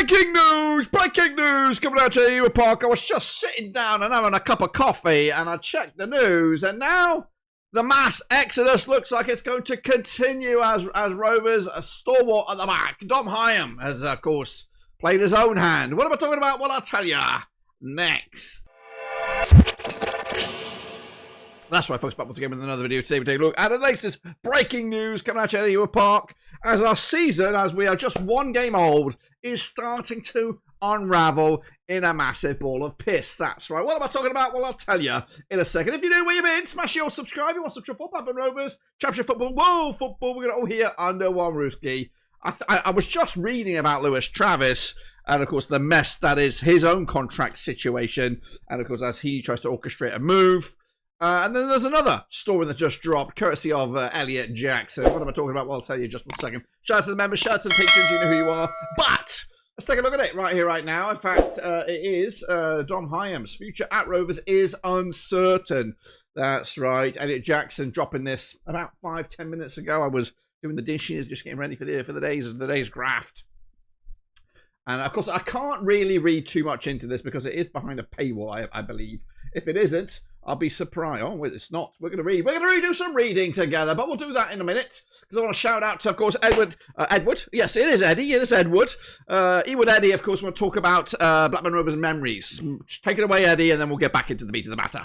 Breaking news coming out to Ewood Park. I was just sitting down and having a cup of coffee and I checked the news and now the mass exodus looks like it's going to continue as Rovers, a stalwart at the back. Dom Hyam has, of course, played his own hand. What am I talking about? Well, I'll tell you next. That's right, folks, back once again with another video. Today we take a look at the latest breaking news coming out of Ewood Park as our season, as we are just one game old, is starting to unravel in a massive ball of piss. That's right. What am I talking about? Well, I'll tell you in a second. If you know where you've been, smash your subscribe. You want some football, Blackburn Rovers, Championship football, whoa, football. We're going to all here under one rooski. I was just reading about Lewis Travis and, of course, the mess that is his own contract situation. And, of course, as he tries to orchestrate a move. And then there's another story that just dropped, courtesy of Elliot Jackson. What am I talking about? Well, I'll tell you in just one second. Shout out to the members, shout out to the patrons, you know who you are. But let's take a look at it right here, right now. In fact, it is Dom Hyam's future at Rovers is uncertain. That's right. Elliot Jackson dropping this about 5-10 minutes ago. I was doing the dishes, just getting ready for the day's graft. And of course, I can't really read too much into this because it is behind a paywall, I believe. If it isn't, I'll be surprised. Oh, wait, it's not. We're going to do some reading together, but we'll do that in a minute. Because I want to shout out to, of course, Edward. Yes, it is Eddie. It is Edward. Ewood Eddie, of course, we'll talk about Blackburn Rovers memories. Take it away, Eddie, and then we'll get back into the meat of the matter.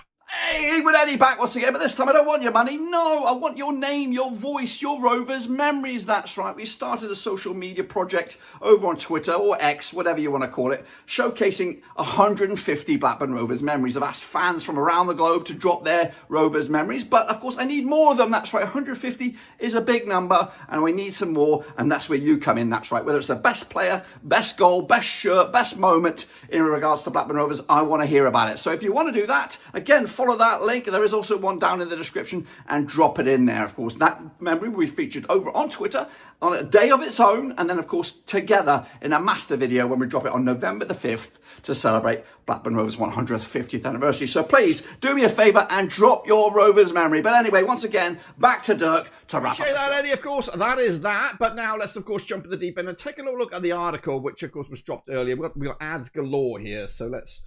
Hey, Ewood Eddie back once again, but this time I don't want your money. No, I want your name, your voice, your Rovers memories. That's right. We started a social media project over on Twitter or X, whatever you want to call it, showcasing 150 Blackburn Rovers memories. I've asked fans from around the globe to drop their Rovers memories, but of course I need more of them. That's right. 150 is a big number and we need some more, and that's where you come in. That's right. Whether it's the best player, best goal, best shirt, best moment in regards to Blackburn Rovers, I want to hear about it. So if you want to do that, again, follow that link. There is also one down in the description and drop it in there. Of course, that memory will be featured over on Twitter on a day of its own, and then of course together in a master video when we drop it on November the 5th to celebrate Blackburn Rovers 150th anniversary. So please do me a favour and drop your Rovers memory. But anyway, once again, back to Dirk to wrap up. Appreciate that, Eddie. Of course, that is that. But now let's, of course, jump in the deep end and take a little look at the article, which of course was dropped earlier. We've got ads galore here, so let's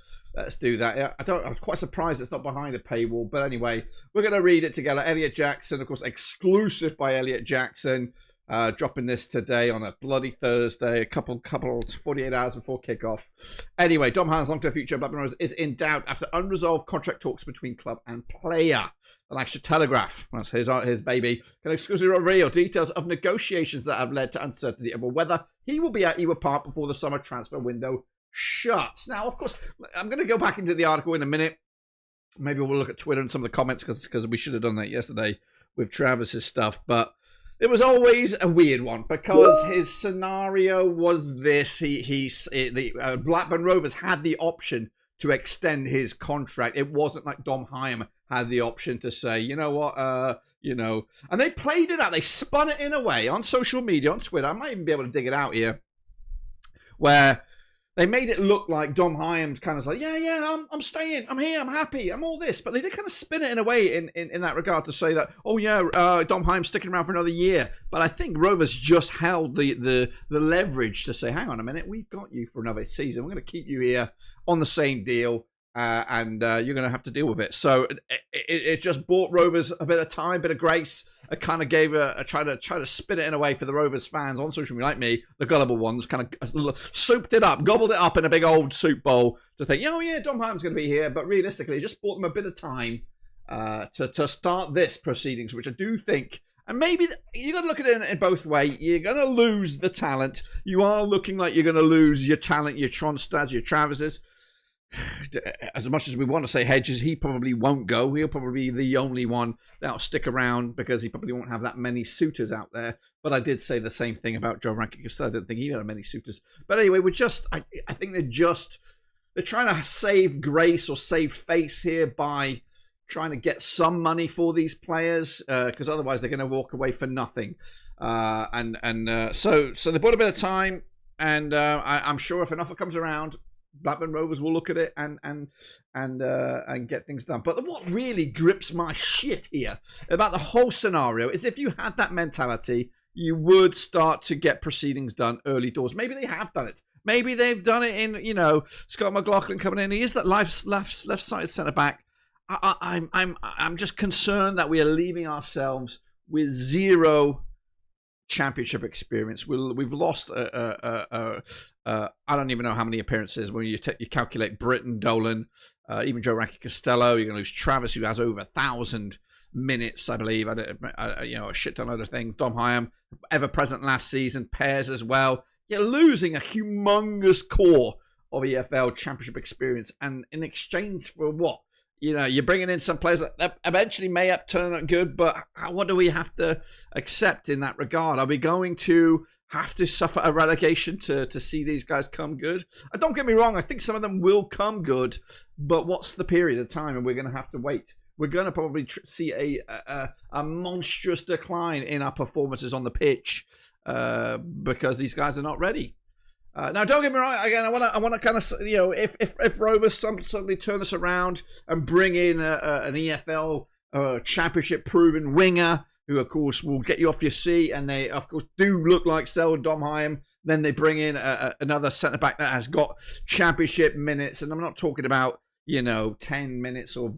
do that. Yeah, I'm quite surprised it's not behind a paywall, but anyway, we're going to read it together. Elliot Jackson, of course, exclusive by Elliot Jackson, dropping this today on a bloody Thursday, a couple 48 hours before kickoff. Anyway, Dom Hyam's long-term future at Blackburn Rovers is in doubt after unresolved contract talks between club and player. The Lancashire Telegraph, that's his baby, can exclusively reveal details of negotiations that have led to uncertainty over whether he will be at Ewood Park before the summer transfer window shuts. Now, of course, I'm going to go back into the article in a minute. Maybe we'll look at Twitter and some of the comments because we should have done that yesterday with Travis's stuff. But it was always a weird one because his scenario was this: the Blackburn Rovers had the option to extend his contract. It wasn't like Dom Hyam had the option to say, you know what, and they played it out. They spun it in a way on social media, on Twitter. I might even be able to dig it out here, where they made it look like Dom Hyam's kind of like, I'm staying, I'm here, I'm happy, I'm all this. But they did kind of spin it in a way in that regard to say that, Dom Hyam's sticking around for another year. But I think Rovers just held the leverage to say, hang on a minute, we've got you for another season. We're going to keep you here on the same deal. And you're going to have to deal with it. So it just bought Rovers a bit of time, bit of grace. It kind of gave a try to spin it in a way for the Rovers fans on social media like me, the gullible ones, kind of souped it up, gobbled it up in a big old soup bowl to think, Dom Hyam's going to be here. But realistically, it just bought them a bit of time to start this proceedings, which I do think. And maybe you got to look at it in both ways. You're going to lose the talent. You are looking like you're going to lose your talent, your Tronstads, your Travises. As much as we want to say Hedges, he probably won't go. He'll probably be the only one that'll stick around because he probably won't have that many suitors out there. But I did say the same thing about Joe Rankin because I didn't think he had many suitors. But anyway, I think they're trying to save grace or save face here by trying to get some money for these players because otherwise they're going to walk away for nothing. So they bought a bit of time, and I'm sure if an offer comes around, Blackburn Rovers will look at it and get things done. But what really grips my shit here about the whole scenario is if you had that mentality, you would start to get proceedings done early doors. Maybe they have done it. Maybe they've done it in, Scott McLaughlin coming in. He is that left-sided centre-back. I'm just concerned that we are leaving ourselves with zero championship experience. We've lost I don't even know how many appearances when you calculate Britton, Dolan, even Joe Rankin Costello. You're going to lose Travis, who has over 1,000 minutes, I believe. A shit ton of other things. Dom Hyam, ever present last season. Pears as well. You're losing a humongous core of EFL championship experience, and in exchange for what? You're bringing in some players that eventually may turn out good, but what do we have to accept in that regard? Are we going to have to suffer a relegation to see these guys come good? Don't get me wrong, I think some of them will come good, but what's the period of time? And we're going to have to wait. We're going to probably see a monstrous decline in our performances on the pitch because these guys are not ready. Now, don't get me wrong. Again, I want to kind of, if Rovers suddenly turn this around and bring in an EFL championship-proven winger, who of course will get you off your seat, and they of course do look like Dom Hyam. Then they bring in another centre back that has got championship minutes, and I'm not talking about 10 minutes or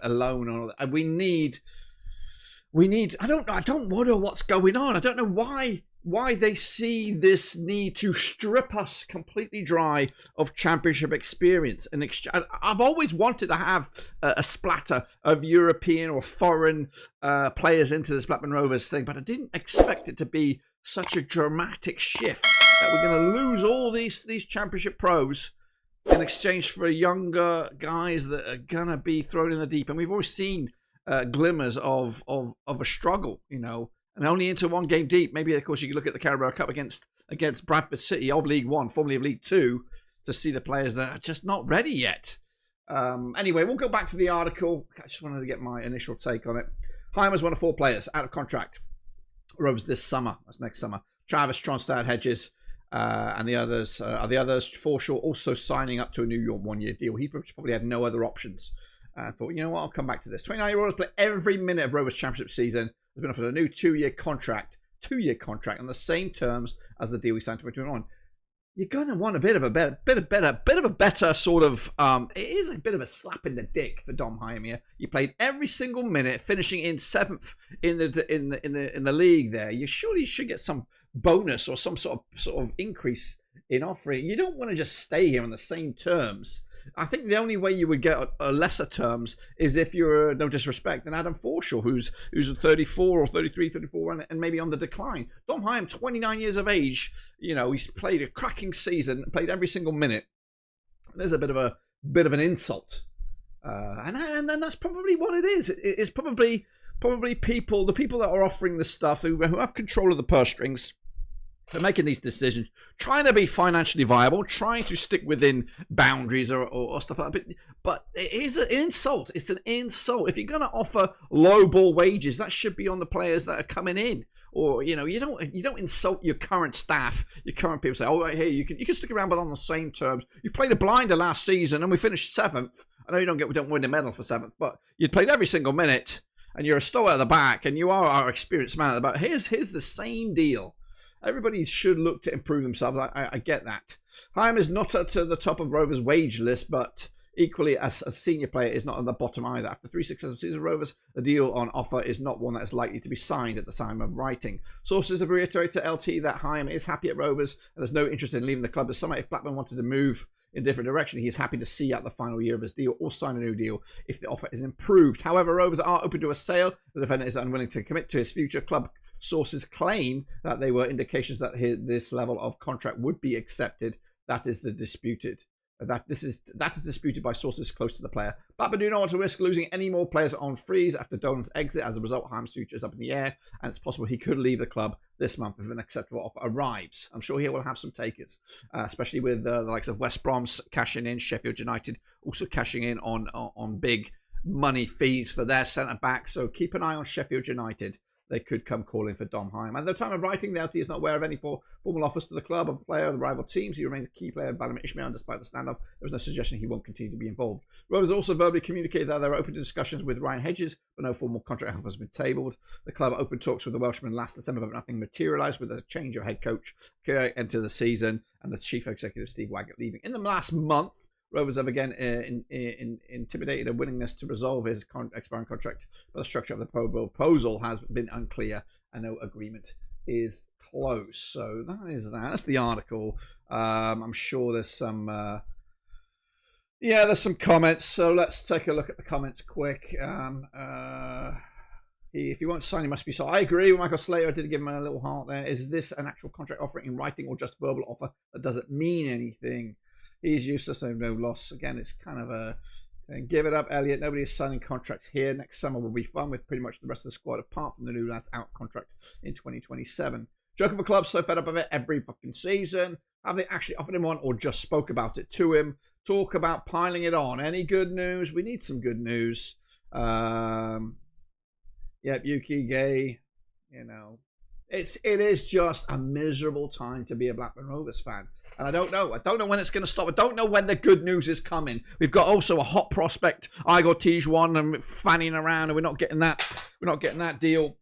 alone. Or we need. I don't know what's going on. I don't know why they see this need to strip us completely dry of championship experience. And I've always wanted to have a splatter of European or foreign players into this Blackburn Rovers thing, but I didn't expect it to be such a dramatic shift that we're going to lose all these championship pros in exchange for younger guys that are going to be thrown in the deep. And we've always seen glimmers of a struggle, and only into one game deep. Maybe, of course, you can look at the Carabao Cup against Bradford City of League One, formerly of League Two, to see the players that are just not ready yet. Anyway, we'll go back to the article. I just wanted to get my initial take on it. Hyam was one of 4 players out of contract. Rovers this summer. That's next summer. Travis, Tronstad, Hedges, and the others. The others, Forshaw, also signing up to a new 1-year deal. He probably had no other options. I thought, I'll come back to this. 29-year-old has played every minute of Rovers Championship season. Has been offered a new 2-year contract on the same terms as the deal we signed in 2021. You're going to want a bit of a better sort of. It is a bit of a slap in the dick for Dom Hyam here. You played every single minute, finishing in 7th in the league. There, you surely should get some bonus or some sort of increase in offering. You don't want to just stay here on the same terms. I think the only way you would get a lesser terms is if you're, no disrespect, than Adam Forshaw, who's 34 or 33, 34, and maybe on the decline. Dom Hyam, 29 years of age, he's played a cracking season, played every single minute. There's a bit of an insult, and that's probably what it is. It's probably the people that are offering this stuff who have control of the purse strings. They're making these decisions, trying to be financially viable, trying to stick within boundaries or stuff like that. But it is an insult. It's an insult. If you're going to offer low ball wages, that should be on the players that are coming in. Or you don't insult your current staff, your current people. Say, oh, hey, you can stick around, but on the same terms. You played a blinder last season, and we finished 7th. I know we don't win a medal for 7th, but you played every single minute, and you're a star at the back, and you are our experienced man at the back. Here's the same deal. Everybody should look to improve themselves. I get that. Hyam is not at the top of Rovers' wage list, but equally as a senior player is not at the bottom either. After 3 successful seasons of Rovers, the deal on offer is not one that is likely to be signed at the time of writing. Sources have reiterated to LT that Hyam is happy at Rovers and has no interest in leaving the club this summer. If Blackburn wanted to move in a different direction, he is happy to see out the final year of his deal or sign a new deal if the offer is improved. However, Rovers are open to a sale. The defender is unwilling to commit to his future. Club sources claim that they were indications that this level of contract would be accepted. That is disputed by sources close to the player. Blackburn do not want to risk losing any more players on freeze after Dolan's exit. As a result, Hyam's future is up in the air, and it's possible he could leave the club this month if an acceptable offer arrives. I'm sure he will have some takers, especially with the likes of West Brom's cashing in, Sheffield United also cashing in on big money fees for their centre back. So keep an eye on Sheffield United. they could come calling for Dom Hyam. At the time of writing, the LT is not aware of any formal offers to the club of a player of the rival teams. He remains a key player of Valérien Ismaël, despite the standoff. There was no suggestion he won't continue to be involved. Rovers also verbally communicated that they were open to discussions with Ryan Hedges, but no formal contract offers have been tabled. The club opened talks with the Welshman last December, but nothing materialised, with a change of head coach into the season and the chief executive Steve Waggett leaving. In the last month, Rovers have again intimidated a willingness to resolve his expiring contract, but the structure of the proposal has been unclear and no agreement is close. So that's the article. I'm sure there's some there's some comments, so let's take a look at the comments quick. If you won't sign, he must be sold. I agree with Michael Slater. I did give him a little heart there. Is this an actual contract offer in writing or just verbal offer that doesn't mean anything? He's useless, so no loss. Again, it's kind of a give it up, Elliot. Nobody is signing contracts here. Next summer will be fun with pretty much the rest of the squad, apart from the new lads out of contract in 2027. Joke of a club, so fed up of it every fucking season. Have they actually offered him one or just spoke about it to him? Talk about piling it on. Any good news? We need some good news. Yep, Yuki Gay. It is just a miserable time to be a Blackburn Rovers fan. And I don't know when it's going to stop. I don't know when the good news is coming. We've got also a hot prospect, Igor Tijuan, and fanning around, and we're not getting that deal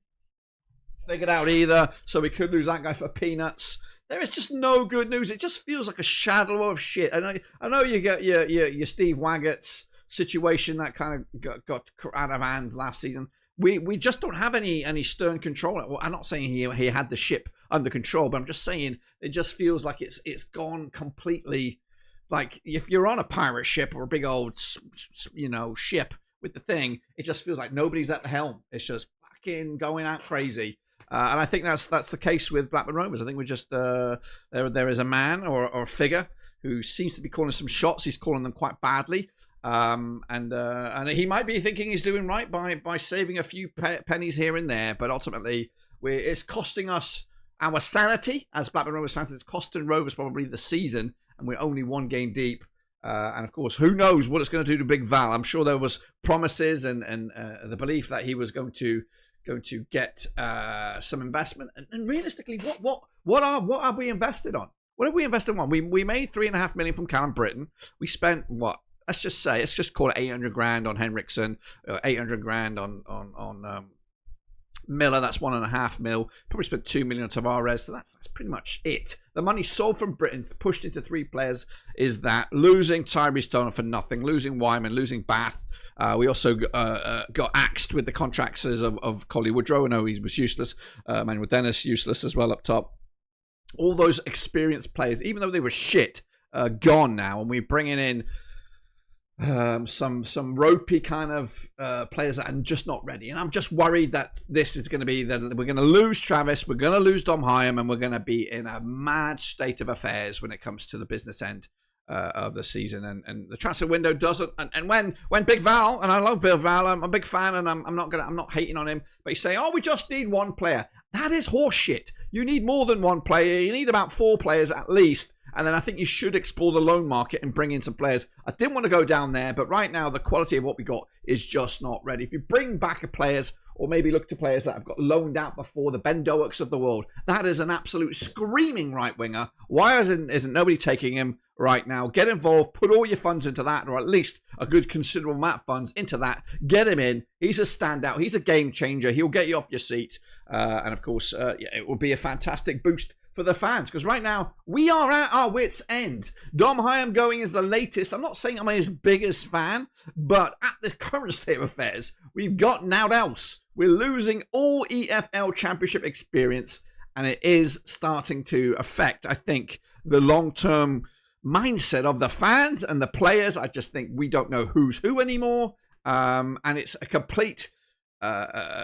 figured out either. So we could lose that guy for peanuts. There is just no good news. It just feels like a shadow of shit. And I know you get your Steve Waggett's situation that kind of got out of hands last season. We just don't have any stern control. Well, I'm not saying he had the ship under control, but I'm just saying it just feels like it's gone completely. Like if you're on a pirate ship or a big old ship with the thing, it just feels like nobody's at the helm. It's just fucking going out crazy. And I think that's the case with Blackburn Rovers. I think we're just there is a man or a figure who seems to be calling some shots. He's calling them quite badly. And he might be thinking he's doing right by saving a few pennies here and there, but ultimately it's costing us our sanity as Blackburn Rovers fans. It's costing Rovers probably the season, and we're only one game deep. And of course, who knows what it's going to do to Big Val? I'm sure there was promises and the belief that he was going to get some investment. And realistically, what have we invested on? What have we invested on? We made $3.5 million from Callum Britton. We spent what? Let's just call it 800 grand on Henriksen, 800 grand on Miller. That's 1.5 mil. Probably spent 2 million on Tavares. So that's pretty much it. The money sold from Britain, pushed into 3 players, is that losing Tyree Stoner for nothing, losing Wyman, losing Bath. We also got axed with the contracts of Collie Woodrow. I know he was useless. Manuel Dennis useless as well up top. All those experienced players, even though they were shit, gone now, and we're bringing in some ropey kind of players that are just not ready. And I'm just worried that this is going to be that we're going to lose Travis, we're going to lose Dom Hyam, and we're going to be in a mad state of affairs when it comes to the business end of the season. And the transfer window doesn't. And when Big Val, and I love Big Val, I'm a big fan, and I'm not hating on him, but he's saying, we just need one player. That is horseshit. You need more than one player. You need about 4 players at least. And then I think you should explore the loan market and bring in some players. I didn't want to go down there, but right now the quality of what we got is just not ready. If you bring back players, or maybe look to players that have got loaned out before, the Ben Doaks of the world, that is an absolute screaming right winger. Why isn't nobody taking him right now? Get involved, put all your funds into that, or at least a good considerable amount of funds into that. Get him in. He's a standout. He's a game changer. He'll get you off your seat. And of course, it will be a fantastic boost for the fans, because right now we are at our wits' end. Dom Hyam going is the latest. I'm not saying I'm his biggest fan, but at this current state of affairs, we've got now else. We're losing all EFL Championship experience, and it is starting to affect, I think, the long-term mindset of the fans and the players. I just think we don't know who's who anymore, and it's a complete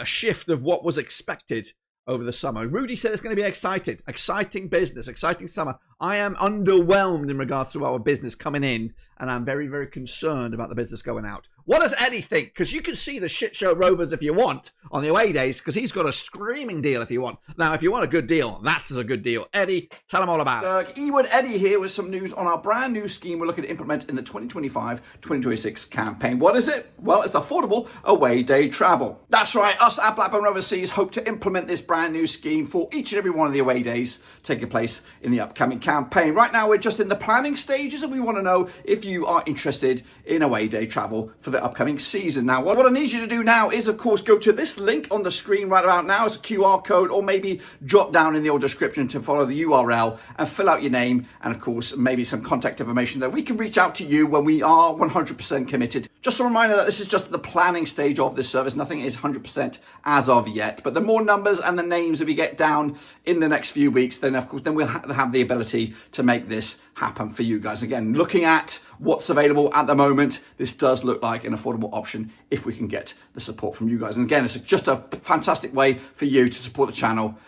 shift of what was expected over the summer. Rudy said it's going to be exciting business, exciting summer. I am underwhelmed in regards to our business coming in, and I'm very, very concerned about the business going out. What does Eddie think? Because you can see the shit show Rovers if you want on the away days, because he's got a screaming deal if you want. Now, if you want a good deal, that's a good deal. Eddie, tell him all about it. Ewood Eddie here with some news on our brand new scheme we're looking to implement in the 2025-2026 campaign. What is it? Well, it's affordable away day travel. That's right, us at Blackburn Rovers hope to implement this brand new scheme for each and every one of the away days taking place in the upcoming campaign. Right now, we're just in the planning stages, and we want to know if you are interested in away day travel for the upcoming season. Now, what I need you to do now is, of course, go to this link on the screen right about now. It's a QR code, or maybe drop down in the old description to follow the URL and fill out your name and, of course, maybe some contact information that we can reach out to you when we are 100% committed. Just a reminder that this is just the planning stage of this service. Nothing is 100% as of yet, but the more numbers and the names that we get down in the next few weeks, then, of course, then we'll have the ability to make this happen for you guys. Again, looking at what's available at the moment, this does look like an affordable option if we can get the support from you guys. And again, it's just a fantastic way for you to support the channel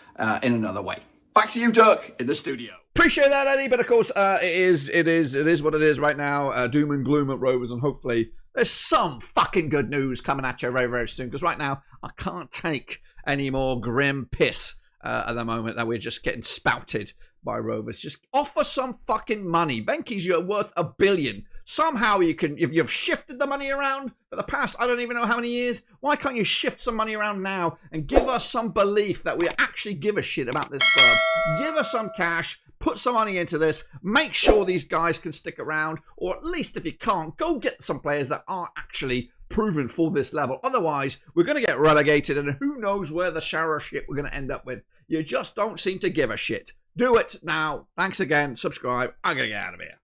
in another way. Back to you, Dirk, in the studio. Appreciate that, Eddie, but of course, it is what it is right now. Doom and gloom at Rovers, and hopefully there's some fucking good news coming at you very, very soon, because right now I can't take any more grim piss at the moment that we're just getting spouted by Rovers. Just offer some fucking money. Benke's, you're worth $1 billion. Somehow you can, if you've shifted the money around for the past, I don't even know how many years, why can't you shift some money around now and give us some belief that we actually give a shit about this club? Give us some cash, put some money into this, make sure these guys can stick around, or at least if you can't, go get some players that are actually proven for this level. Otherwise, we're going to get relegated, and who knows where the shower shit we're going to end up with. You just don't seem to give a shit. Do it now. Thanks again. Subscribe. I'm going to get out of here.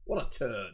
What a turd.